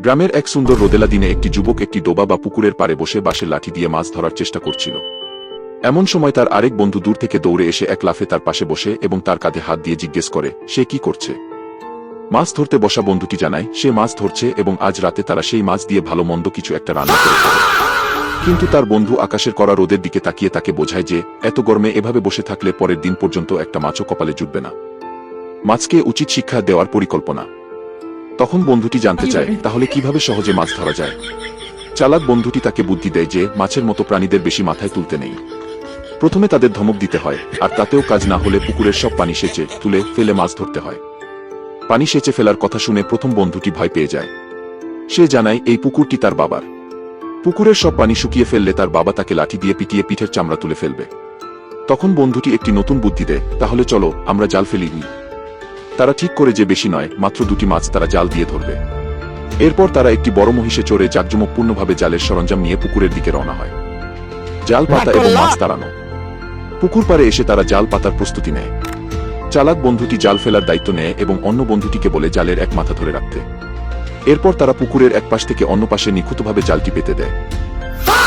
গ্রামের এক সুন্দর রোদেলা দিনে একটি যুবক একটি ডোবা বা পুকুরের পাড়ে বসে বাঁশের লাঠি দিয়ে মাছ ধরার চেষ্টা করছিল। এমন সময় তার আরেক বন্ধু দূর থেকে দৌড়ে এসে এক লাফে তার পাশে বসে এবং তার কাঁধে হাত দিয়ে জিজ্ঞেস করে, সে কি করছে? মাছ ধরতে বসা বন্ধুটি জানায় সে মাছ ধরছে এবং আজ রাতে তারা সেই মাছ দিয়ে ভালো মন্দ কিছু একটা রান্না করে খাবে। কিন্তু তার বন্ধু আকাশের কড়া রোদের দিকে তাকিয়ে তাকে বোঝায় যে এত গরমে এভাবে বসে থাকলে পরের দিন পর্যন্ত একটা মাছও কপালে জুটবে না। মাছকে উচিত শিক্ষা দেওয়ার পরিকল্পনা। তখন বন্ধুটি জানতে চায় তাহলে কিভাবে সহজে মাছ ধরা যায়। চালাক বন্ধুটি তাকে বুদ্ধি দেয় যে মাছের মতো প্রাণীদের বেশি মাথায় তুলতে নেই। প্রথমে তাদের ধমক দিতে হয়, আর তাতেও কাজ না হলে পুকুরের সব পানি সেচে তুলে ফেলে মাছ ধরতে হয়। পানি সেচে ফেলার কথা শুনে প্রথম বন্ধুটি ভয় পেয়ে যায়। সে জানায় এই পুকুরটি তার বাবার। পুকুরের সব পানি শুকিয়ে ফেললে তার বাবা তাকে লাঠি দিয়ে পিটিয়ে পিঠের চামড়া তুলে ফেলবে। তখন বন্ধুটি একটি নতুন বুদ্ধি দেয়, তাহলে চলো আমরা জাল ফেলি। তারা ঠিক করে যে বেশি নয়, মাত্র 2টি মাছ তারা জাল দিয়ে ধরবে। এরপর তারা একটি বড় মহিষে চড়ে জাঁকজমকপূর্ণভাবে জালের সরঞ্জাম নিয়ে পুকুরের দিকে রওনা হয়। জাল পাতা এবং মাছ তাড়ানো। পুকুর পাড়ে এসে তারা জাল পাতার প্রস্তুতি নেয়। চালাক বন্ধুটি জাল ফেলার দায়িত্ব নেয় এবং অন্য বন্ধুটিকে বলে জালের এক মাথা ধরে রাখতে। এরপর তারা পুকুরের এক পাশ থেকে অন্য পাশে নিখুঁতভাবে জালটি পেতে দেয়।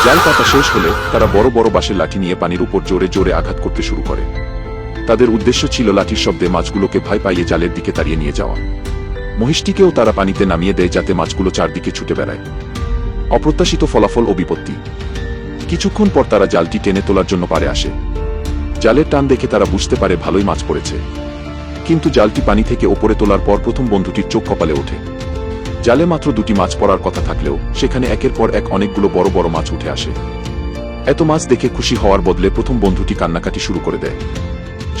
জাল পাতা শেষ হলে তারা বড় বড় বাঁশের লাঠি নিয়ে পানির উপর জোরে জোরে আঘাত করতে শুরু করে। তাদের উদ্দেশ্য ছিল লাঠির শব্দে মাছগুলোকে ভয় পাইয়ে জালের দিকে তাড়িয়ে নিয়ে যাওয়া। মহিষটিকেও তারা পানিতে নামিয়ে দেয় যাতে মাছগুলো চারদিকে ছুটে বেড়ায়। অপ্রত্যাশিত ফলাফল ও বিপত্তি। কিছুক্ষণ পর তারা জালটি টেনে তোলার জন্য পাড়ে আসে। জালের টান দেখে তারা বুঝতে পারে ভালোই মাছ পড়েছে। কিন্তু জালটি পানি থেকে ওপরে তোলার পর প্রথম বন্ধুটির চোখ কপালে ওঠে। জালে মাত্র 2টি মাছ পড়ার কথা থাকলেও সেখানে একের পর এক অনেকগুলো বড় বড় মাছ উঠে আসে। এত মাছ দেখে খুশি হওয়ার বদলে প্রথম বন্ধুটি কান্নাকাটি শুরু করে দেয়।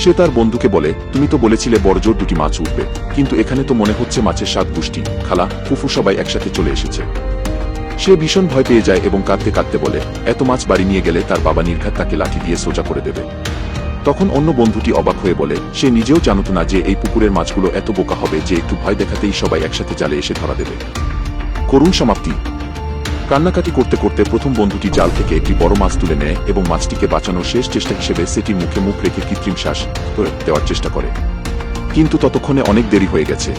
সে তার বন্ধুকে বলে, তুমি তো বলেছিলে বড়জোর 2টি মাছ উঠবে, কিন্তু এখানে তো মনে হচ্ছে মাছের স্বাদ পুষ্টি, খালা ফুফু সবাই একসাথে চলে এসেছে। সে ভীষণ ভয় পেয়ে যায় এবং কাঁদতে কাঁদতে বলে এত মাছ বাড়ি নিয়ে গেলে তার বাবা নির্ঘাত তাকে লাঠি দিয়ে সোজা করে দেবে। তখন অন্য বন্ধুটি অবাক হয়ে বলে সে নিজেও জানত না যে এই পুকুরের মাছগুলো এত বোকা হবে যে একটু ভয় দেখাতেই সবাই একসাথে জালে এসে ধরা দেবে। করুণ সমাপ্তি। কান্নাকাটি করতে করতে প্রথম বন্ধুটি জাল থেকে একটি বড় মাছ তুলে নেয় এবং মাছটিকে বাঁচানোর শেষ চেষ্টা হিসেবে সেটির মুখে মুখ রেখে কৃত্রিম শ্বাস দেওয়ার চেষ্টা করে। কিন্তু ততক্ষণে অনেক দেরি হয়ে গেছে।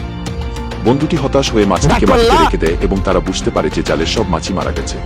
বন্ধুটি হতাশ হয়ে মাছটিকে মাটিতে রেখে দেয় এবং তারা বুঝতে পারে যে জালের সব মাছই মারা গেছে।